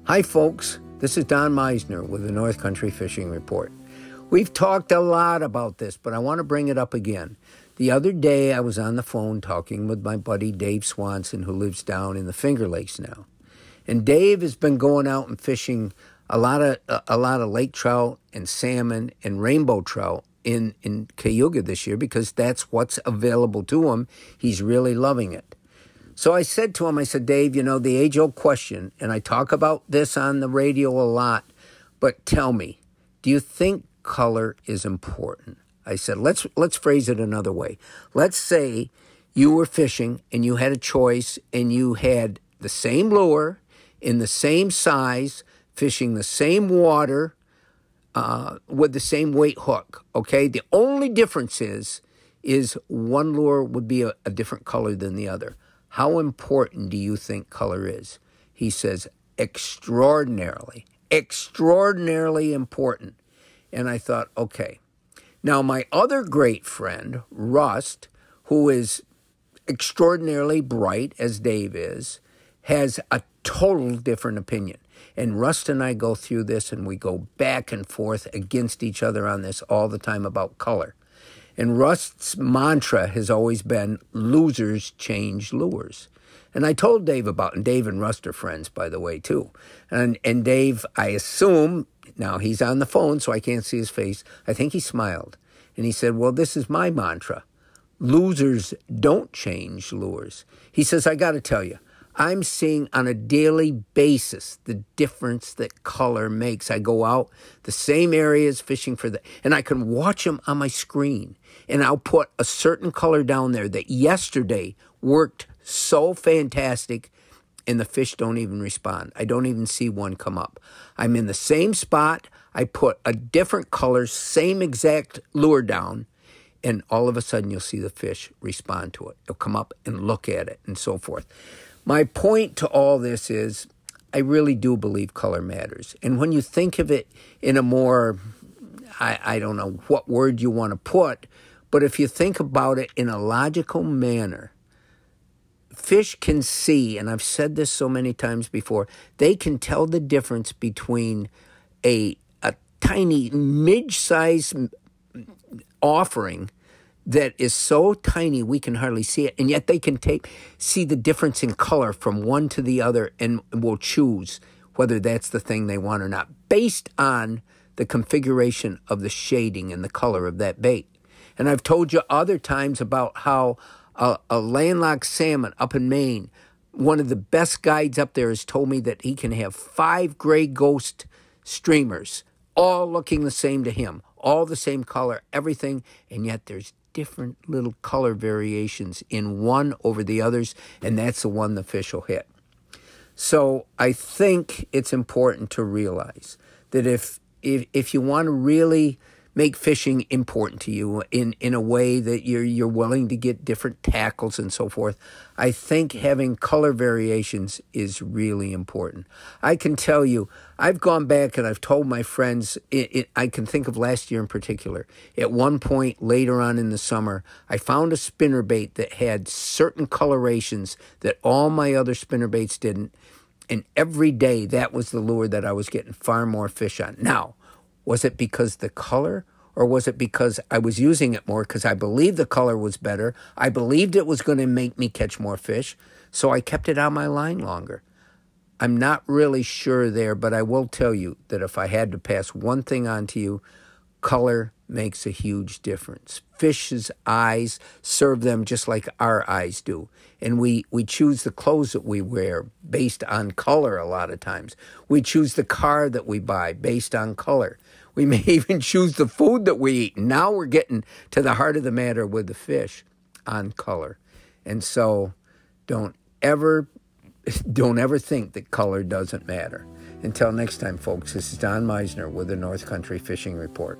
Hi folks, this is Don Meisner with the North Country Fishing Report. We've talked a lot about this, but I want to bring it up again. The other day I was on the phone talking with my buddy Dave Swanson, who lives down in the Finger Lakes now. And Dave has been going out and fishing a lot of lake trout and salmon and rainbow trout in Cayuga this year because that's what's available to him. He's really loving it. So I said to him, I said, Dave, you know, the age-old question, and I talk about this on the radio a lot, but tell me, do you think color is important? I said, let's phrase it another way. Let's say you were fishing and you had a choice and you had the same lure in the same size, fishing the same water with the same weight hook, okay? The only difference is one lure would be a different color than the other. How important do you think color is? He says, extraordinarily important. And I thought, okay. Now, my other great friend, Rust, who is extraordinarily bright, as Dave is, has a total different opinion. And Rust and I go through this, and we go back and forth against each other on this all the time about color. And Rust's mantra has always been, losers change lures. And I told Dave about it, and Dave and Rust are friends, by the way, too. And Dave, I assume, now he's on the phone, so I can't see his face, I think he smiled. And he said, well, this is my mantra. Losers don't change lures. He says, I got to tell you, I'm seeing on a daily basis the difference that color makes. I go out the same areas fishing for and I can watch them on my screen. And I'll put a certain color down there that yesterday worked so fantastic and the fish don't even respond. I don't even see one come up. I'm in the same spot. I put a different color, same exact lure down, and all of a sudden you'll see the fish respond to it. They'll come up and look at it and so forth. My point to all this is I really do believe color matters. And when you think of it in a more, I don't know what word you want to put, but if you think about it in a logical manner, fish can see, and I've said this so many times before, they can tell the difference between a tiny mid-size offering that is so tiny we can hardly see it, and yet they can see the difference in color from one to the other and will choose whether that's the thing they want or not, based on the configuration of the shading and the color of that bait. And I've told you other times about how a landlocked salmon up in Maine, one of the best guides up there has told me that he can have 5 gray ghost streamers, all looking the same to him, all the same color, everything, and yet there's different little color variations in one over the others, and that's the one the fish will hit. So I think it's important to realize that if you want to really make fishing important to you in a way that you're willing to get different tackles and so forth, I think having color variations is really important. I can tell you, I've gone back and I've told my friends, I can think of last year in particular, at one point later on in the summer, I found a spinnerbait that had certain colorations that all my other spinnerbaits didn't, and every day that was the lure that I was getting far more fish on. Now, was it because the color, or was it because I was using it more because I believed the color was better? I believed it was going to make me catch more fish, so I kept it on my line longer. I'm not really sure there, but I will tell you that if I had to pass one thing on to you, color makes a huge difference. Fish's eyes serve them just like our eyes do. And we choose the clothes that we wear based on color a lot of times. We choose the car that we buy based on color. We may even choose the food that we eat. Now we're getting to the heart of the matter with the fish on color. And so don't ever think that color doesn't matter. Until next time, folks, this is Don Meisner with the North Country Fishing Report.